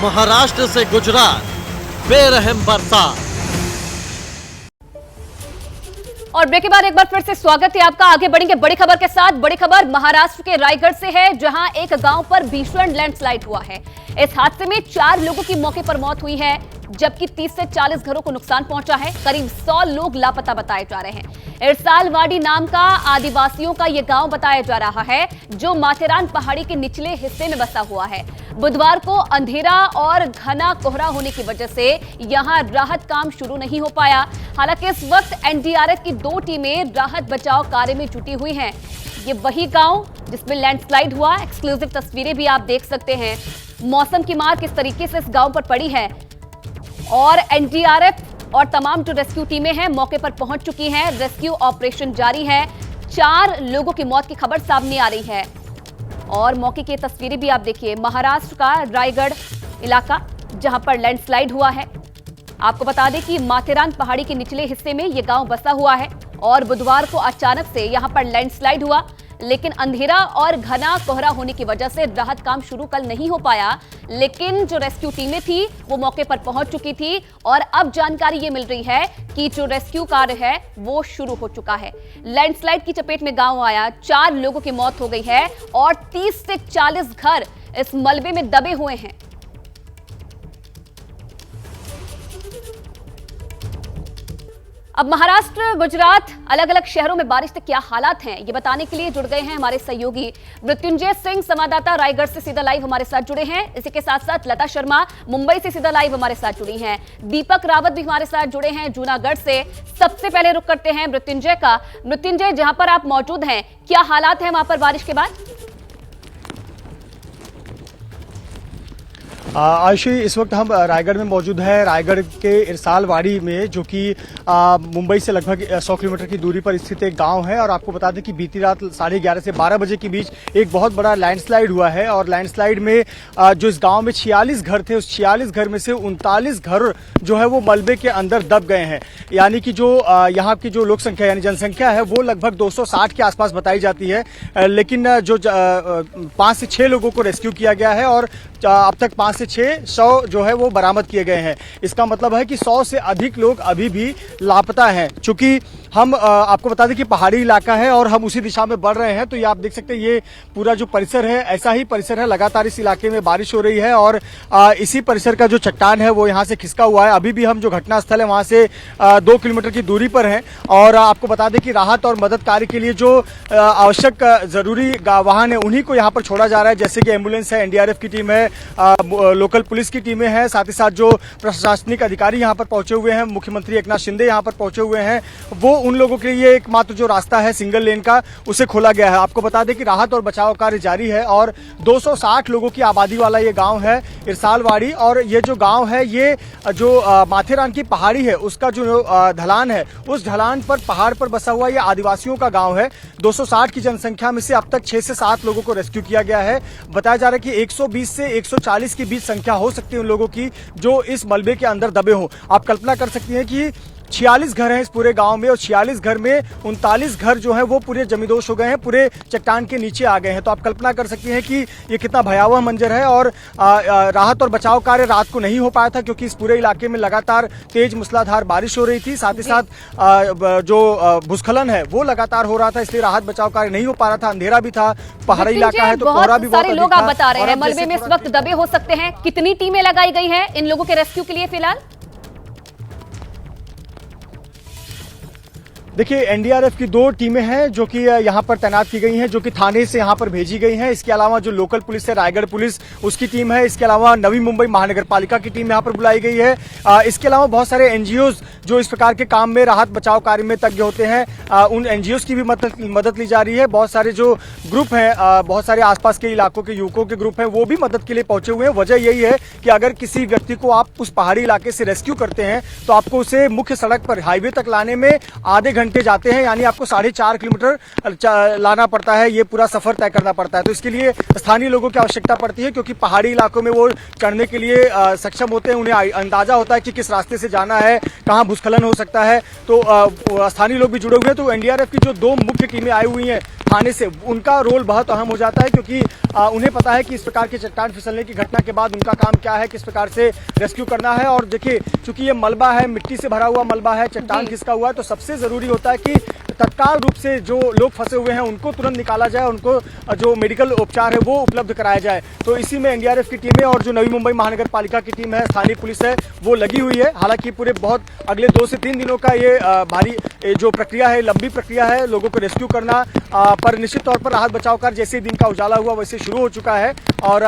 महाराष्ट्र से गुजरात, बेरहम बरसात। और ब्रेक के बाद एक बार फिर से स्वागत है आपका। आगे बढ़ेंगे बड़ी खबर के साथ। बड़ी खबर महाराष्ट्र के रायगढ़ से है, जहां एक गांव पर भीषण लैंडस्लाइड हुआ है। इस हादसे में 4 लोगों की मौके पर मौत हुई है, जबकि 30 से 40 घरों को नुकसान पहुंचा है। करीब 100 लोग लापता बताए जा रहे हैं। इरसालवाड़ी नाम का आदिवासियों का यह गांव बताया जा रहा है, जो माथेरान पहाड़ी के निचले हिस्से में बसा हुआ है। बुधवार को अंधेरा और घना कोहरा होने की वजह से यहां राहत काम शुरू नहीं हो पाया। हालांकि इस वक्त एनडीआरएफ की 2 टीमें राहत बचाव कार्य में जुटी हुई हैं। ये वही गांव जिसमें लैंडस्लाइड हुआ। एक्सक्लूसिव तस्वीरें भी आप देख सकते हैं। मौसम की मार किस तरीके से इस गांव पर पड़ी है, और एनडीआरएफ और तमाम जो रेस्क्यू टीमें हैं मौके पर पहुंच चुकी हैं। रेस्क्यू ऑपरेशन जारी है। 4 लोगों की मौत की खबर सामने आ रही है, और मौके की तस्वीरें भी आप देखिए। महाराष्ट्र का रायगढ़ इलाका, जहां पर लैंडस्लाइड हुआ है। आपको बता दें कि माथेरान पहाड़ी के निचले हिस्से में यह गांव बसा हुआ है, और बुधवार को अचानक से यहां पर लैंडस्लाइड हुआ। लेकिन अंधेरा और घना कोहरा होने की वजह से राहत काम शुरू कल नहीं हो पाया। लेकिन जो रेस्क्यू टीमें थी वो मौके पर पहुंच चुकी थी, और अब जानकारी ये मिल रही है कि जो रेस्क्यू कार्य है वो शुरू हो चुका है। लैंडस्लाइड की चपेट में गांव आया, 4 लोगों की मौत हो गई है, और 30 से 40 घर इस मलबे में दबे हुए हैं। अब महाराष्ट्र, गुजरात, अलग अलग शहरों में बारिश के क्या हालात हैं, ये बताने के लिए जुड़ गए हैं हमारे सहयोगी मृत्युंजय सिंह, संवाददाता रायगढ़ से सीधा लाइव हमारे साथ जुड़े हैं। इसी के साथ साथ लता शर्मा मुंबई से सीधा लाइव हमारे साथ जुड़ी हैं। दीपक रावत भी हमारे साथ जुड़े हैं जूनागढ़ से। सबसे पहले रुख करते हैं मृत्युंजय का। मृत्युंजय, जहां पर आप मौजूद हैं, क्या हालात हैं वहां पर बारिश के बाद? आयुषी, इस वक्त हम रायगढ़ में मौजूद है। रायगढ़ के इरसालवाड़ी में, जो कि मुंबई से लगभग 100 किलोमीटर की दूरी पर स्थित एक गांव है। और आपको बता दें कि बीती रात 11:30 से 12 बजे के बीच एक बहुत बड़ा लैंडस्लाइड हुआ है। और लैंडस्लाइड में जो इस गांव में 46 घर थे, उस 46 घर में से 39 घर जो है वो मलबे के अंदर दब गए हैं। यानी कि जो यहाँ की जो लोक संख्या यानी जनसंख्या है वो लगभग 260 के आसपास बताई जाती है। लेकिन जो 5 से 6 लोगों को रेस्क्यू किया गया है, और अब तक 5 से 600 जो है वो बरामद किए गए हैं। इसका मतलब है कि 100 से अधिक लोग अभी भी लापता हैं। चूंकि हम आपको बता दें कि पहाड़ी इलाका है और हम उसी दिशा में बढ़ रहे हैं, तो ये आप देख सकते हैं, ये पूरा जो परिसर है ऐसा ही परिसर है। लगातार इस इलाके में बारिश हो रही है, और इसी परिसर का जो चट्टान है वो यहाँ से खिसका हुआ है। अभी भी हम जो घटनास्थल है वहाँ से 2 किलोमीटर की दूरी पर हैं। और आपको बता दें कि राहत और मदद कार्य के लिए जो आवश्यक जरूरी वाहन है उन्हीं को यहाँ पर छोड़ा जा रहा है, जैसे कि एम्बुलेंस है, एनडीआरएफ की टीम है, लोकल पुलिस की टीमें हैं, साथ ही साथ जो प्रशासनिक अधिकारी यहाँ पर पहुंचे हुए हैं, मुख्यमंत्री एकनाथ शिंदे यहाँ पर पहुंचे हुए हैं। वो उन लोगों के लिए एकमात्र जो रास्ता है सिंगल लेन का, उसे खोला गया है। आपको बता दें कि राहत और बचाव कार्य जारी है, और 260 लोगों की आबादी वाला ये गांव है इरसालवाड़ी। और ये जो गांव है, ये जो माथेरान की पहाड़ी है उसका जो ढलान है, उस ढलान पर पहाड़ पर बसा हुआ ये आदिवासियों का गांव है। 260 की जनसंख्या में से अब तक 6 से 7 लोगों को रेस्क्यू किया गया है। बताया जा रहा है कि 120 से 140 के बीच संख्या हो सकती है उन लोगों की जो इस मलबे के अंदर दबे हों। आप कल्पना कर सकती हैं कि 46 घर हैं इस पूरे गांव में, और 46 घर में 39 घर जो हैं वो पूरे जमींदोज हो गए हैं, पूरे चट्टान के नीचे आ गए हैं। तो आप कल्पना कर सकती हैं कि ये कितना भयावह मंजर है। और राहत और बचाव कार्य रात को नहीं हो पाया था, क्योंकि इस पूरे इलाके में लगातार तेज मूसलाधार बारिश हो रही थी। साथ ही साथ जो भूस्खलन है वो लगातार हो रहा था, इसलिए राहत बचाव कार्य नहीं हो पा रहा था। अंधेरा भी था, पहाड़ी इलाका है, तो कोहरा भी बहुत लोग आप बता रहे हैं मलबे में इस वक्त दबे हो सकते हैं। कितनी टीमें लगाई गई हैं इन लोगों के रेस्क्यू के लिए फिलहाल? देखिए, एनडीआरएफ की 2 टीमें हैं जो कि यहाँ पर तैनात की गई हैं, जो कि थाने से यहाँ पर भेजी गई हैं। इसके अलावा जो लोकल पुलिस है, रायगढ़ पुलिस, उसकी टीम है। इसके अलावा नवी मुंबई महानगर पालिका की टीम यहाँ पर बुलाई गई है। इसके अलावा बहुत सारे एनजीओज जो इस प्रकार के काम में राहत बचाव कार्य में तज्ञ होते हैं, उन एनजीओज की भी मदद ली जा रही है। बहुत सारे जो ग्रुप हैं, बहुत सारे आसपास के इलाकों के युवकों के ग्रुप हैं, वो भी मदद के लिए पहुंचे हुए हैं। वजह यही है कि अगर किसी व्यक्ति को आप उस पहाड़ी इलाके से रेस्क्यू करते हैं तो आपको उसे मुख्य सड़क पर हाईवे तक लाने में आधे घंटे जाते हैं, यानी आपको 4.5 किलोमीटर लाना पड़ता है, ये पूरा सफर तय करना पड़ता है। तो इसके लिए स्थानीय लोगों की आवश्यकता पड़ती है, क्योंकि पहाड़ी इलाकों में वो चढ़ने के लिए सक्षम होते हैं, उन्हें अंदाजा होता है कि किस रास्ते से जाना है, कहाँ भूस्खलन हो सकता है। तो स्थानीय लोग भी जुड़े हुए हैं। तो एनडीआरएफ की जो 2 मुख्य टीमें आई हुई हैं थाने से, उनका रोल बहुत अहम हो जाता है, क्योंकि उन्हें पता है कि इस प्रकार के चट्टान फिसलने की घटना के बाद उनका काम क्या है, किस प्रकार से रेस्क्यू करना है। और देखिए, चूंकि ये मलबा है, मिट्टी से भरा हुआ मलबा है, चट्टान खिसका हुआ है, तो सबसे जरूरी होता है कि तत्काल रूप से जो लोग फंसे हुए हैं उनको तुरंत निकाला जाए, उनको जो मेडिकल उपचार है वो उपलब्ध कराया जाए। तो इसी में एनडीआरएफ की टीमें और जो नवी मुंबई महानगर पालिका की टीम है, स्थानीय पुलिस है, वो लगी हुई है। हालांकि पूरे बहुत अगले 2 से 3 दिनों का ये भारी जो प्रक्रिया है, लंबी प्रक्रिया है, लोगों को रेस्क्यू करना, पर निश्चित तौर पर राहत बचाव कार्य जैसे दिन का उजाला हुआ वैसे शुरू हो चुका है। और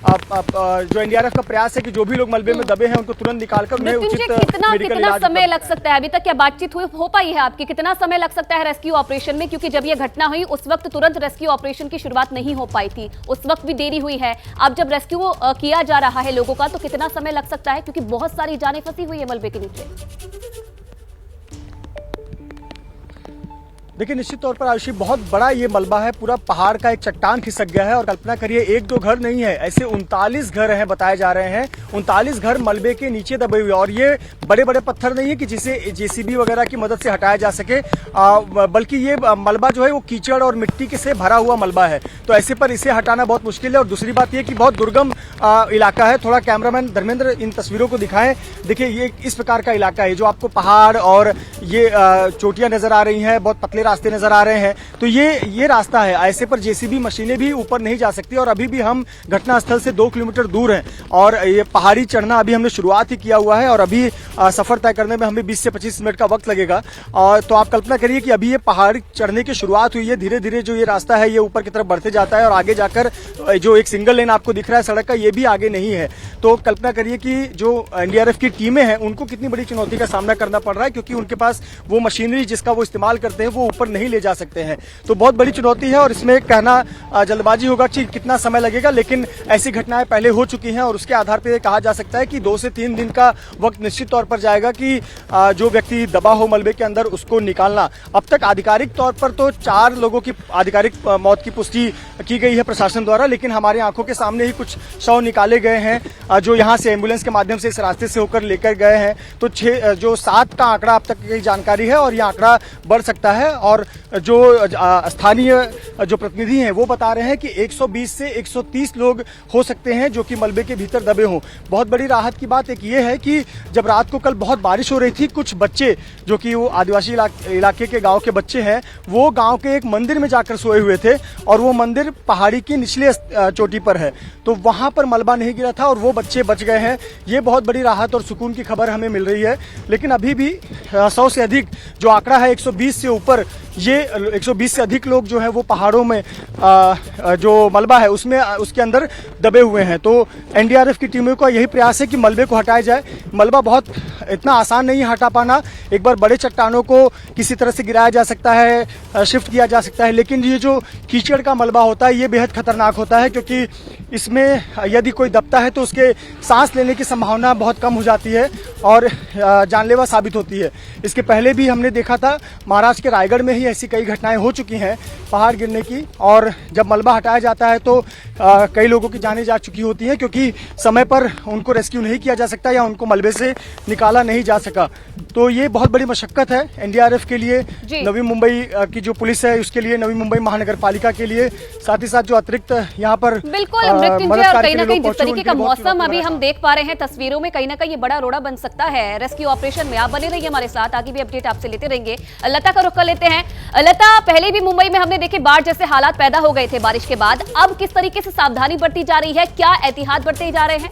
जो एनडीआरएफ का प्रयास है कि जो भी लोग मलबे में दबे हैं उनको तुरंत निकालकर उन्हें उचित मेडिकल कितना इलाज समय लग सकता है? अभी तक क्या बातचीत हो पाई है आपकी? कितना समय लग सकता है रेस्क्यू ऑपरेशन में? क्योंकि जब यह घटना हुई उस वक्त तुरंत रेस्क्यू ऑपरेशन की शुरुआत नहीं हो पाई थी, उस वक्त भी देरी हुई है। अब जब रेस्क्यू किया जा रहा है लोगों का, तो कितना समय लग सकता है? क्योंकि बहुत सारी जानें फंसी हुई है मलबे के नीचे। देखिए, निश्चित तौर पर आयुषी, बहुत बड़ा ये मलबा है, पूरा पहाड़ का एक चट्टान खिसक गया है। और कल्पना करिए, 1-2 घर नहीं है, ऐसे 39 घर हैं बताए जा रहे हैं। 39 घर मलबे के नीचे दबे हुए, और ये बड़े बड़े पत्थर नहीं है कि जिसे जेसीबी वगैरह की मदद से हटाया जा सके, बल्कि ये मलबा जो है वो कीचड़ और मिट्टी के से भरा हुआ मलबा है। तो ऐसे पर इसे हटाना बहुत मुश्किल है। और दूसरी बात ये कि बहुत दुर्गम इलाका है। थोड़ा कैमरामैन धर्मेंद्र इन तस्वीरों को दिखाएं। देखिए, ये इस प्रकार का इलाका है, जो आपको पहाड़ और ये चोटियां नजर आ रही हैं, बहुत पतले रास्ते नजर आ रहे हैं। तो ये रास्ता है, ऐसे पर जेसीबी मशीनें भी ऊपर नहीं जा सकती। और अभी भी हम घटनास्थल से 2 किलोमीटर दूर हैं, और ये पहाड़ी चढ़ना अभी हमने शुरुआत ही किया हुआ है, और अभी सफर तय करने में हमें 20 से 25 मिनट का वक्त लगेगा। और तो आप कल्पना करिए कि अभी ये पहाड़ी चढ़ने की शुरुआत हुई है। धीरे धीरे जो ये रास्ता है ये ऊपर की तरफ बढ़ते जाता है, और आगे जाकर जो एक सिंगल लेन आपको दिख रहा है सड़क का, ये भी आगे नहीं है। तो कल्पना करिए कि जो एनडीआरएफ की टीमें हैं उनको कितनी बड़ी चुनौती का सामना करना पड़ रहा है, क्योंकि उनके पास वो मशीनरी जिसका वो इस्तेमाल करते हैं वो ऊपर नहीं ले जा सकते हैं। तो बहुत बड़ी चुनौती है, और इसमें कहना जल्दबाजी होगा कि कितना समय लगेगा, लेकिन ऐसी घटनाएं पहले हो चुकी हैं, और उसके आधार पर कहा जा सकता है कि 2 से 3 दिन का वक्त निश्चित तौर पर जाएगा कि जो व्यक्ति दबा हो मलबे के अंदर उसको निकालना। अब तक आधिकारिक तौर पर तो 4 लोगों की आधिकारिक मौत की पुष्टि की गई है प्रशासन द्वारा, लेकिन हमारी आंखों के सामने ही कुछ शव निकाले गए हैं जो यहाँ से एम्बुलेंस के माध्यम से इस रास्ते से होकर लेकर गए हैं। तो 7 का आंकड़ा अब तक की जानकारी है, और यह आंकड़ा बढ़ सकता है। और जो स्थानीय जो प्रतिनिधि हैं वो बता रहे हैं कि 120 से 130 लोग हो सकते हैं जो कि मलबे के भीतर दबे हों। बहुत बड़ी राहत की बात एक ये है कि जब रात को कल बहुत बारिश हो रही थी, कुछ बच्चे जो कि वो आदिवासी इलाके के गांव के बच्चे हैं, वो गांव के एक मंदिर में जाकर सोए हुए थे, और वो मंदिर पहाड़ी की निचले चोटी पर है। तो वहां पर मलबा नहीं गिरा था, और वो बच्चे बच गए हैं। ये बहुत बड़ी राहत और सुकून की खबर हमें मिल रही है। लेकिन अभी भी 100 से अधिक जो आंकड़ा है, 120 से ऊपर, ये 120 से अधिक लोग जो है वो पहाड़ों में जो मलबा है उसमें उसके अंदर दबे हुए हैं। तो एनडीआरएफ की टीमों का यही प्रयास है कि मलबे को हटाया जाए। मलबा बहुत इतना आसान नहीं हटा पाना। एक बार बड़े चट्टानों को किसी तरह से गिराया जा सकता है, शिफ्ट किया जा सकता है, लेकिन ये जो कीचड़ का मलबा होता है ये बेहद खतरनाक होता है, क्योंकि इसमें यदि कोई दबता है तो उसके सांस लेने की संभावना बहुत कम हो जाती है और जानलेवा साबित होती है। इसके पहले भी हमने देखा था, महाराष्ट्र के रायगढ़ में ही ऐसी कई घटनाएं हो चुकी हैं पहाड़ गिरने की, और जब मलबा हटाया जाता है तो कई लोगों की जानें जा चुकी होती हैं, क्योंकि समय पर उनको रेस्क्यू नहीं किया जा सकता या उनको मलबे से निकाला नहीं जा सका। तो ये बहुत बड़ी मशक्कत है एनडीआरएफ के लिए, नवी मुंबई की जो पुलिस है उसके लिए, नवी मुंबई महानगर पालिका के लिए, साथ ही साथ जो अतिरिक्त यहाँ पर बिल्कुल मृत्युंजय, और कहीं ना कहीं जिस तरीके का मौसम अभी हम देख पा रहे हैं तस्वीरों में, कहीं ना कहीं ये बड़ा रोड़ा बन सकता है रेस्क्यू ऑपरेशन में। आप बने रहिए हमारे साथ, आगे भी अपडेट आपसे लेते रहेंगे। लता का रुख कर लेते हैं। लता, पहले भी मुंबई में हमने देखे बाढ़ जैसे हालात पैदा हो गए थे बारिश के बाद, अब किस तरीके से सावधानी बरती जा रही है, क्या एहतियात बरते जा रहे हैं?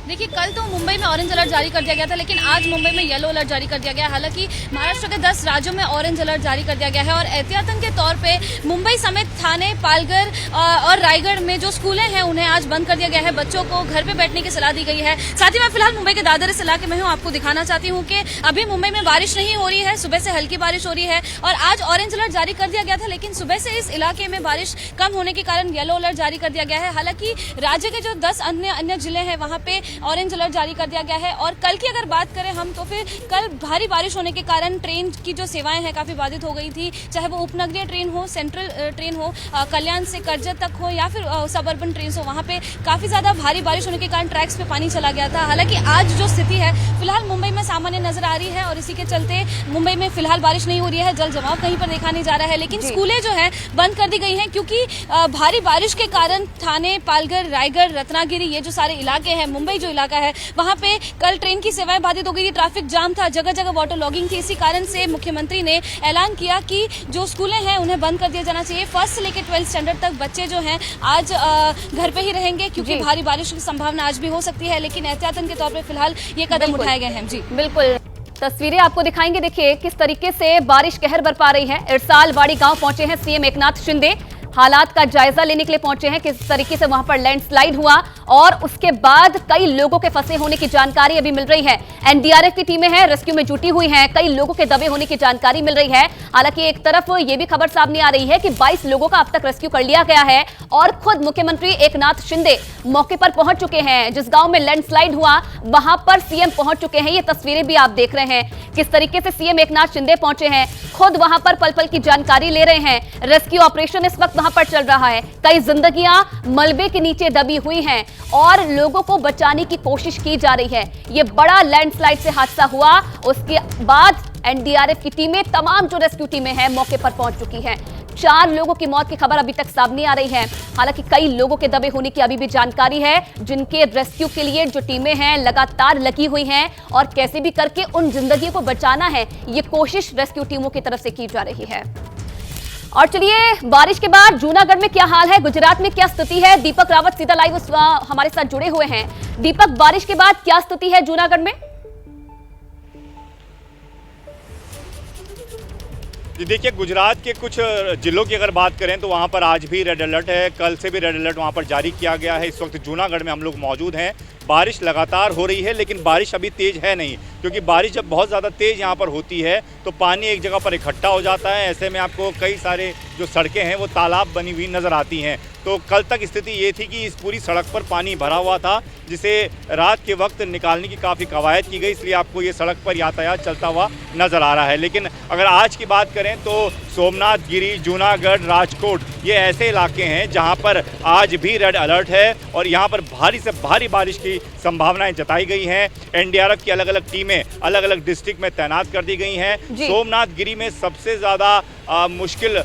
देखिए, कल तो मुंबई में ऑरेंज अलर्ट जारी कर दिया गया था, लेकिन आज मुंबई में येलो अलर्ट जारी कर दिया गया है। हालांकि महाराष्ट्र के 10 राज्यों में ऑरेंज अलर्ट जारी कर दिया गया है और एहतियातन के तौर पे मुंबई समेत थाने, पालघर और रायगढ़ में जो स्कूलें हैं उन्हें आज बंद कर दिया गया है। बच्चों को घर पे बैठने की सलाह दी गई है। साथ ही मैं फिलहाल मुंबई के दादर इस इलाके में हूँ। आपको दिखाना चाहती हूँ कि अभी मुंबई में बारिश नहीं हो रही है, सुबह से हल्की बारिश हो रही है और आज ऑरेंज अलर्ट जारी कर दिया गया था, लेकिन सुबह से इस इलाके में बारिश कम होने के कारण येलो अलर्ट जारी कर दिया गया है। हालांकि राज्य के जो 10 अन्य जिले हैं वहां पे ऑरेंज अलर्ट जारी कर दिया गया है। और कल की अगर बात करें हम, तो फिर कल भारी बारिश होने के कारण ट्रेन की जो सेवाएं हैं काफी बाधित हो गई थी, चाहे वो उपनगरीय ट्रेन हो, सेंट्रल ट्रेन हो, कल्याण से करजत तक हो या फिर सबअर्बन ट्रेन हो, वहां पे काफी ज्यादा भारी बारिश होने के कारण ट्रैक्स पे पानी चला गया था। हालांकि आज जो स्थिति है फिलहाल मुंबई में सामान्य नजर आ रही है और इसी के चलते मुंबई में फिलहाल बारिश नहीं हो रही है, जल जमाव कहीं पर देखा नहीं जा रहा है। लेकिन स्कूलें जो है बंद कर दी गई हैं क्योंकि भारी बारिश के कारण थाने, पालघर, रायगढ़, रत्नागिरी, ये जो सारे इलाके हैं, मुंबई जो इलाका है, वहां पे कल ट्रेन की सेवाएं बाधित हो गई थी, ट्रैफिक जाम था, जगह जगह वाटर लॉगिंग थी। इसी कारण से मुख्यमंत्री ने ऐलान किया कि जो स्कूलें हैं उन्हें बंद कर दिया जाना चाहिए। फर्स्ट से लेकर 12th स्टैंडर्ड तक बच्चे जो हैं आज घर पे ही रहेंगे क्योंकि भारी बारिश की संभावना आज भी हो सकती है, लेकिन एहतियातन के तौर पर फिलहाल ये कदम उठाए गए हैं। जी बिल्कुल, तस्वीरें आपको दिखाएंगे। देखिए किस तरीके से बारिश कहर बरपा रही है। इरसालवाड़ी गांव पहुंचे हैं सीएम एकनाथ शिंदे, हालात का जायजा लेने के लिए पहुंचे हैं, किस तरीके से वहां पर लैंडस्लाइड हुआ और उसके बाद कई लोगों के फंसे होने की जानकारी अभी मिल रही है। एनडीआरएफ की टीमें हैं, रेस्क्यू में जुटी हुई हैं, कई लोगों के दबे होने की जानकारी मिल रही है। हालांकि एक तरफ ये भी खबर सामने आ रही है कि 22 लोगों का अब तक रेस्क्यू कर लिया गया है और खुद मुख्यमंत्री एकनाथ शिंदे मौके पर पहुंच चुके हैं। जिस गांव में लैंडस्लाइड हुआ वहां पर सीएम पहुंच चुके हैं। ये तस्वीरें भी आप देख रहे हैं किस तरीके से सीएम एकनाथ शिंदे पहुंचे हैं, खुद वहां पर पल पल की जानकारी ले रहे हैं। रेस्क्यू ऑपरेशन इस वक्त वहां पर चल रहा है। कई जिंदगियां मलबे के नीचे दबी हुई हैं और लोगों को बचाने की कोशिश की जा रही है। ये बड़ा लैंडस्लाइड से हादसा हुआ, उसके बाद एनडीआरएफ की टीमें, तमाम जो रेस्क्यू टीमें हैं मौके पर पहुंच चुकी हैं। 4 लोगों की मौत की खबर अभी तक सामने आ रही है। हालांकि कई लोगों के दबे होने की अभी भी जानकारी है, जिनके रेस्क्यू के लिए जो टीमें हैं लगातार लगी हुई हैं और कैसे भी करके उन जिंदगियों को बचाना है, ये कोशिश रेस्क्यू टीमों की तरफ से की जा रही है। और चलिए, बारिश के बाद जूनागढ़ में क्या हाल है, गुजरात में क्या स्थिति है, दीपक रावत सीधा लाइव हमारे साथ जुड़े हुए हैं। दीपक, बारिश के बाद क्या स्थिति है जूनागढ़ में? जी देखिए, गुजरात के कुछ जिलों की अगर बात करें तो वहाँ पर आज भी रेड अलर्ट है, कल से भी रेड अलर्ट वहाँ पर जारी किया गया है। इस वक्त जूनागढ़ में हम लोग मौजूद हैं। बारिश लगातार हो रही है, लेकिन बारिश अभी तेज़ है नहीं, क्योंकि बारिश जब बहुत ज़्यादा तेज़ यहाँ पर होती है तो पानी एक जगह पर इकट्ठा हो जाता है। ऐसे में आपको कई सारे जो सड़कें हैं वो तालाब बनी हुई नज़र आती हैं। तो कल तक स्थिति ये थी कि इस पूरी सड़क पर पानी भरा हुआ था, जिसे रात के वक्त निकालने की काफ़ी कवायद की गई, इसलिए आपको ये सड़क पर यातायात चलता हुआ नज़र आ रहा है। लेकिन अगर आज की बात करें तो सोमनाथ गिरी, जूनागढ़, राजकोट, ये ऐसे इलाके हैं जहां पर आज भी रेड अलर्ट है और यहां पर भारी से भारी बारिश की संभावनाएं जताई गई हैं। एनडीआरएफ की अलग अलग टीमें अलग अलग डिस्ट्रिक्ट में तैनात कर दी गई हैं। सोमनाथ गिरी में सबसे ज़्यादा मुश्किल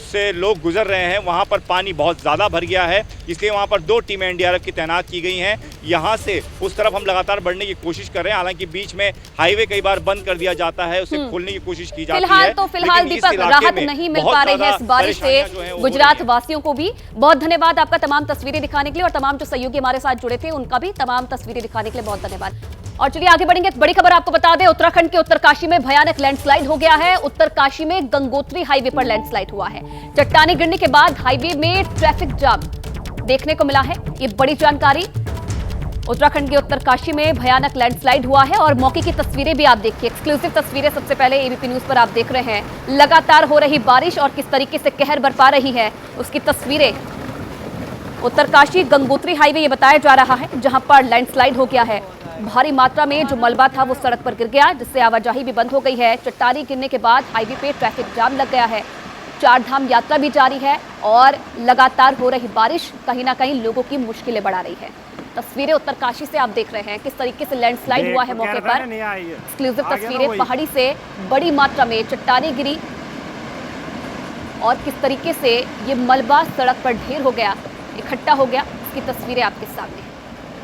से लोग गुजर रहे हैं, वहां पर पानी बहुत ज़्यादा भर गया है, इसलिए वहां पर 2 टीमें एनडीआरएफ की तैनात की गई हैं। यहाँ से उस तरफ हम लगातार बढ़ने की कोशिश कर रहे हैं, हालांकि बीच में हाईवे कई बार बंद कर दिया जाता है, उसे खोलने की कोशिश की जाती है। फिलहाल दीपक, राहत नहीं मिल पा रही है इस बारिश से गुजरात वासियों को भी। बहुत धन्यवाद आपका तमाम तस्वीरें दिखाने के लिए और तमाम जो सहयोगी हमारे साथ जुड़े थे उनका भी तमाम तस्वीरें दिखाने के लिए बहुत धन्यवाद। और चलिए आगे बढ़ेंगे। एक बड़ी खबर आपको बता दें, उत्तराखंड के उत्तरकाशी में भयानक लैंडस्लाइड हो गया है। उत्तरकाशी में गंगोत्री हाईवे पर लैंडस्लाइड हुआ है। चट्टानें गिरने के बाद हाईवे में ट्रैफिक जाम देखने को मिला है। ये बड़ी जानकारी। उत्तराखंड के उत्तरकाशी में भयानक लैंडस्लाइड हुआ है और मौके की तस्वीरें भी आप देखिए, एक्सक्लूसिव तस्वीरें सबसे पहले एबीपी न्यूज पर आप देख रहे हैं। लगातार हो रही बारिश और किस तरीके से कहर बरपा रही है उसकी तस्वीरें। उत्तरकाशी गंगोत्री हाईवे ये बताया जा रहा है, जहां पर लैंडस्लाइड हो गया है। भारी मात्रा में जो मलबा था वो सड़क पर गिर गया, जिससे आवाजाही भी बंद हो गई है। चट्टानी गिरने के बाद हाईवे पे ट्रैफिक जाम लग गया है। 4 धाम यात्रा भी जारी है और लगातार हो रही बारिश कहीं ना कहीं लोगों की मुश्किलें बढ़ा रही है। तस्वीरें उत्तरकाशी से आप देख रहे हैं किस तरीके से लैंडस्लाइड हुआ है मौके पर। एक्सक्लूसिव तस्वीरें, पहाड़ी से बड़ी मात्रा में चट्टानें गिरी और किस तरीके से ये मलबा सड़क पर ढेर हो गया, इकट्ठा हो गया, इसकी तस्वीरें आपके सामने हैं।